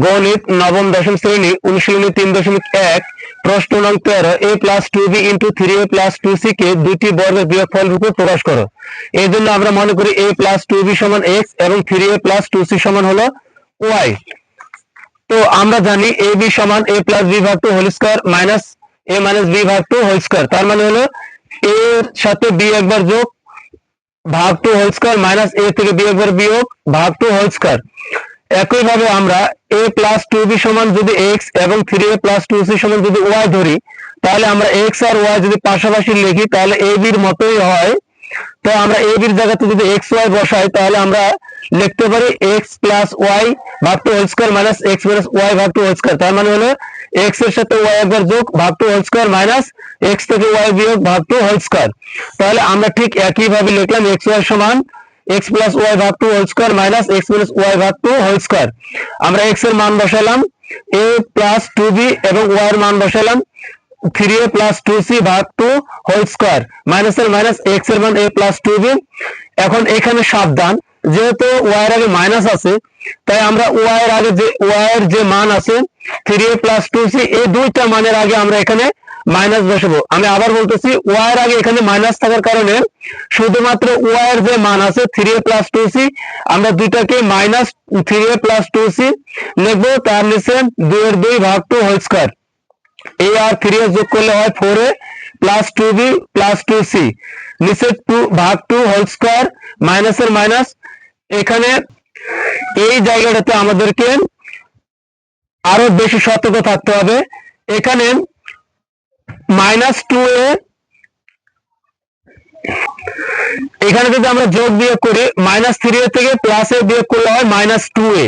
গণিত নবম দশম শ্রেণী অনুশীলনী 3.1 প্রশ্ন নং 13 a + 2b * 3a + 2c কে দুইটি বর্গের বিয়োগফল রূপে প্রকাশ করো। এই জন্য আমরা মনে করি a + 2b = x এবং 3a + 2c সমান হলো y। তো আমরা জানি ab = a + b ভাগ 2 whole square minus a - b ভাগ 2 হোল স্কয়ার, তার মানে হলো a এর সাথে b একবার যোগ ভাগ 2 হোল স্কয়ার মাইনাস a থেকে b একবার বিয়োগ ভাগ 2 হোল স্কয়ার। একইভাবে আমরা a + 2b সমান যদি x এবং 3a + 2c সমান যদি y ধরি, তাহলে আমরা x আর y যদি পাশাপাশি লিখি তাহলে ab এর মতোই হয়। তো আমরা ab এর জায়গাতে যদি xy বসাই তাহলে আমরা লিখতে পারি x + y ভাগ 2 whole square minus x - y ভাগ 2 হোল স্কয়ার, তার মানে হলো x এর সাথে y একবার যোগ ভাগ 2 হোল স্কয়ার মাইনাস x থেকে y বিয়োগ ভাগ 2 হোল স্কয়ার। তাহলে আমরা ঠিক একই ভাবে লিখলাম xy সমান x + y ভাগ 2 whole square minus x - y ভাগ 2 হোল স্কয়ার। আমরা x এর মান বসালাম a + 2b এবং y এর মান বসালাম 3a + 2c ভাগ 2 হোল স্কয়ার, মাইনাস এর মাইনাস x এর মান a + 2b। এখন এখানে সাবধান, যেহেতু y এর আগে মাইনাস আছে তাই আমরা y এর আগে y এর যে মান আছে 3a + 2c এই দুইটা মানের আগে আমরা এখানে মাইনাস বসাবো। আমি আবার বলতেছি, y এর আগে এখানে মাইনাস থাকার কারণে শুধুমাত্র y এর যে মান আছে 3a + 2c আমরা দুইটাকে মাইনাস 3a + 2c লিখবো, তার নিচে 2 এর 2 ভাগ 2 whole square. a R 3a যোগ করলে হয় 4a + 2b + 2c, নিচে 2 ভাগ 2 হোল স্কয়ার, মাইনাস এর মাইনাস। এখানে এই জায়গাটাতে আমাদেরকে আরো বেশি সতর্ক থাকতে হবে। এখানে -2a, এখানে যদি আমরা যোগ বিয়োগ করি -3a থেকে +a বিয়োগ করলে হয় -2a।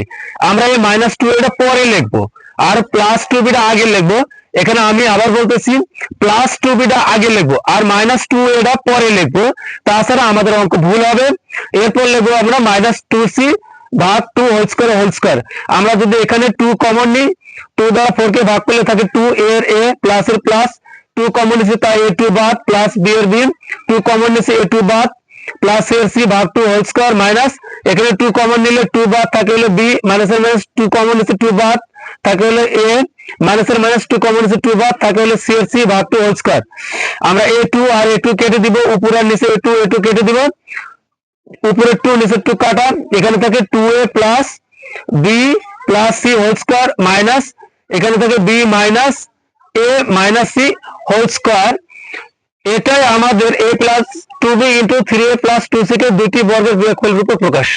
আমরা এই -2a টা পরে লিখবো আর +2b টা আগে লিখবো। এখানে আমি আবার বলতেছি +2b টা আগে লিখবো আর -2a টা পরে লিখবো, তাছাড়া আমাদের অঙ্ক ভুল হবে। এরপর লিখবো আমরা -2c ভাগ 2 হোল স্কয়ার। আমরা যদি এখানে 2 কমন নিই, 2 দ্বারা 4 কে ভাগ করলে থাকে 2, a এর a প্লাস এর প্লাস, 2 কমন নিচে তাই a2 বাদ প্লাস b এর b, 2 কমন নিচে a2 বাদ প্লাস a এর c ভাগ 2 হোল স্কয়ার মাইনাস এখানে 2 কমন নিলে 2 বাদ থাকে হলো b, মাইনাস এর মাইনাস 2 কমন নিচে 2 বাদ থাকে হলো a, মাইনাস এর মাইনাস 2 কমন নিচে 2 বাদ থাকে হলো c এর c ভাগ 2 হোল স্কয়ার। আমরা a2 আর a2 কেটে দিব, উপরে আর নিচে a2 কেটে দিব, উপরে 2 নিচে 2 কাটা, এখানে থাকে 2a plus b plus c whole square minus এখানে থাকে b minus a minus c whole square. এটাই আমাদের a + 2b * 3a + 2c কে দুটি বর্গের বিয়োগফল রূপে প্রকাশ।